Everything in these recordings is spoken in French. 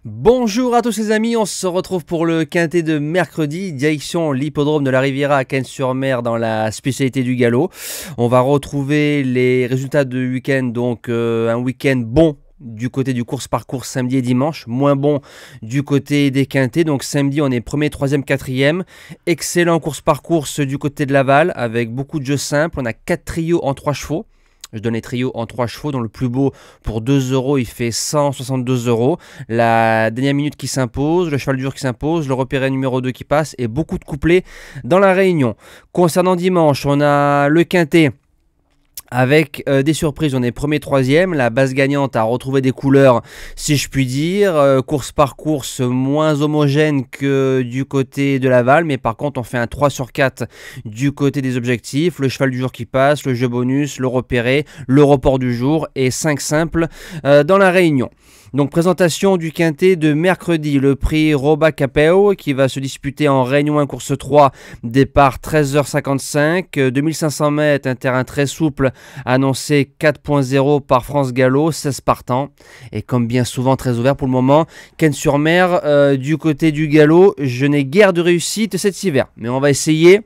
Bonjour à tous les amis, on se retrouve pour le quintet de mercredi, direction l'hippodrome de la Riviera à Cannes-sur-Mer dans la spécialité du galop. On va retrouver les résultats de week-end, donc un week-end bon du côté du course par course samedi et dimanche, moins bon du côté des quintets. Donc samedi on est premier, troisième, quatrième, excellent course par course du côté de Laval avec beaucoup de jeux simples. On a 4 trios en 3 chevaux. Je donne les trios en 3 chevaux, dont le plus beau pour 2 euros, il fait 162 euros. La dernière minute qui s'impose, le cheval dur qui s'impose, le repéré numéro 2 qui passe et beaucoup de couplets dans la réunion. Concernant dimanche, on a le quintet. Avec des surprises, on est premier, troisième, la base gagnante a retrouvé des couleurs si je puis dire, course par course moins homogène que du côté de Laval, mais par contre on fait un 3 sur 4 du côté des objectifs, le cheval du jour qui passe, le jeu bonus, le repéré, le report du jour et 5 simples dans la réunion. Donc présentation du quintet de mercredi, le prix Roba Capeo qui va se disputer en Réunion 1 course 3, départ 13h55, 2500 mètres, un terrain très souple, annoncé 4.0 par France Gallo, 16 partants et comme bien souvent très ouvert pour le moment. Cannes-sur-Mer, du côté du galop, je n'ai guère de réussite cet hiver, mais on va essayer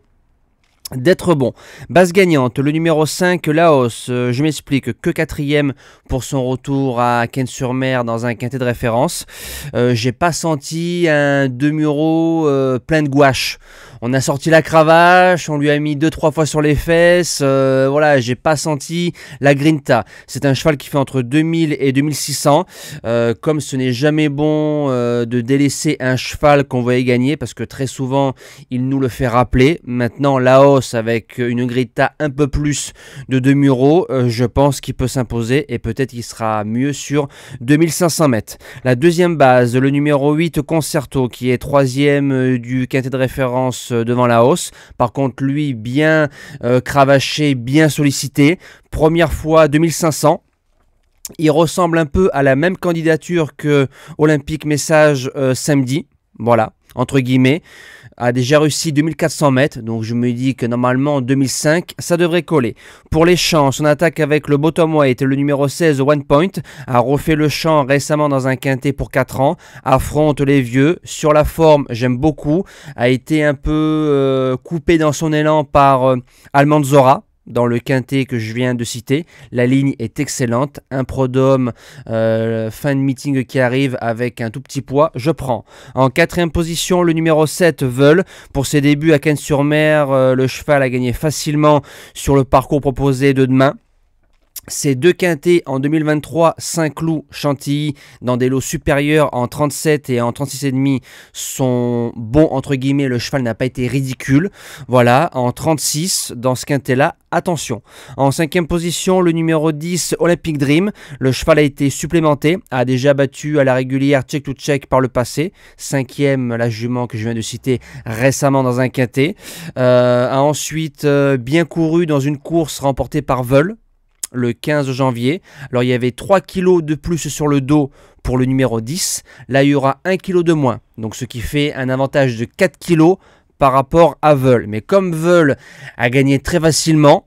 d'être bon. Base gagnante, le numéro 5, Laos, je m'explique, que quatrième pour son retour à Cannes-sur-Mer dans un quintet de référence. J'ai pas senti un demi-euro plein de gouache. On a sorti la cravache, on lui a mis 2-3 fois sur les fesses, voilà, j'ai pas senti la grinta. C'est un cheval qui fait entre 2000 et 2600, comme ce n'est jamais bon de délaisser un cheval qu'on voyait gagner, parce que très souvent, il nous le fait rappeler. Maintenant, Laos, avec une grinta un peu plus de demi-euro, je pense qu'il peut s'imposer, et peut-être qu'il sera mieux sur 2500 mètres. La deuxième base, le numéro 8, Concerto, qui est troisième du quintet de référence devant la hausse. Par contre, lui, bien cravaché, bien sollicité. Première fois 2500. Il ressemble un peu à la même candidature que Olympique Message samedi. Voilà, entre guillemets. A déjà réussi 2400 mètres, donc je me dis que normalement en 2005 ça devrait coller. Pour les chances, on attaque avec le bottom weight, le numéro 16 One Point, a refait le champ récemment dans un quintet pour 4 ans, affronte les vieux. Sur la forme, j'aime beaucoup, a été un peu coupé dans son élan par Almanzora dans le quintet que je viens de citer. La ligne est excellente, un prodome fin de meeting qui arrive avec un tout petit poids, je prends. En quatrième position, le numéro 7 Veul. Pour ses débuts à Cannes-sur-Mer, le cheval a gagné facilement sur le parcours proposé de demain. Ces deux quintets en 2023, Saint-Cloud, Chantilly, dans des lots supérieurs en 37 et en 36,5 sont bons entre guillemets, le cheval n'a pas été ridicule. Voilà, en 36, dans ce quintet-là, attention. En cinquième position, le numéro 10, Olympic Dream. Le cheval a été supplémenté, a déjà battu à la régulière check to check par le passé. Cinquième, la jument que je viens de citer récemment dans un quintet. A ensuite bien couru dans une course remportée par Veul le 15 janvier. Alors il y avait 3 kg de plus sur le dos pour le numéro 10. Là il y aura 1 kg de moins. Donc ce qui fait un avantage de 4 kg par rapport à Veul. Mais comme Veul a gagné très facilement,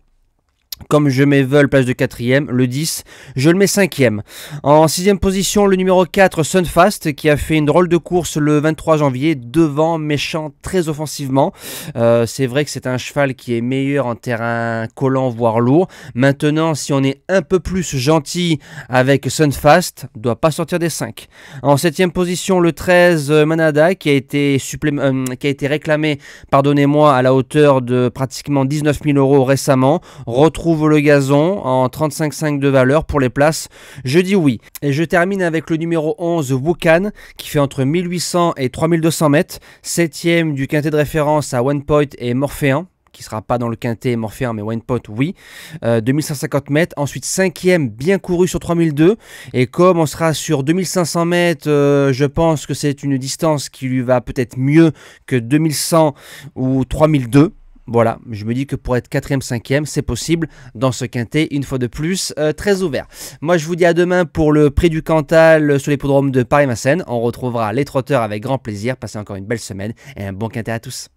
comme je mets Veul place de 4e, le 10, je le mets 5e. En 6e position, le numéro 4, Sunfast, qui a fait une drôle de course le 23 janvier, devant, méchant, très offensivement. C'est vrai que c'est un cheval qui est meilleur en terrain collant, voire lourd. Maintenant, si on est un peu plus gentil avec Sunfast, ne doit pas sortir des 5. En 7e position, le 13, Manada, qui a été réclamé, pardonnez-moi, à la hauteur de pratiquement 19 000 € récemment. Retrouve le gazon en 35,5 de valeur pour les places, je dis oui. Et je termine avec le numéro 11 Wukan qui fait entre 1800 et 3200 mètres, 7e du quintet de référence à One Point et Morphéen, qui ne sera pas dans le quintet Morphéen mais One Point oui, 2150 mètres, ensuite 5e bien couru sur 3002 et comme on sera sur 2500 mètres, je pense que c'est une distance qui lui va peut-être mieux que 2100 ou 3002. Voilà, je me dis que pour être 4e, 5e, c'est possible dans ce quintet, une fois de plus, très ouvert. Moi, je vous dis à demain pour le prix du Cantal sur l'hippodrome de Paris-Massène. On retrouvera les trotteurs avec grand plaisir. Passez encore une belle semaine et un bon quintet à tous.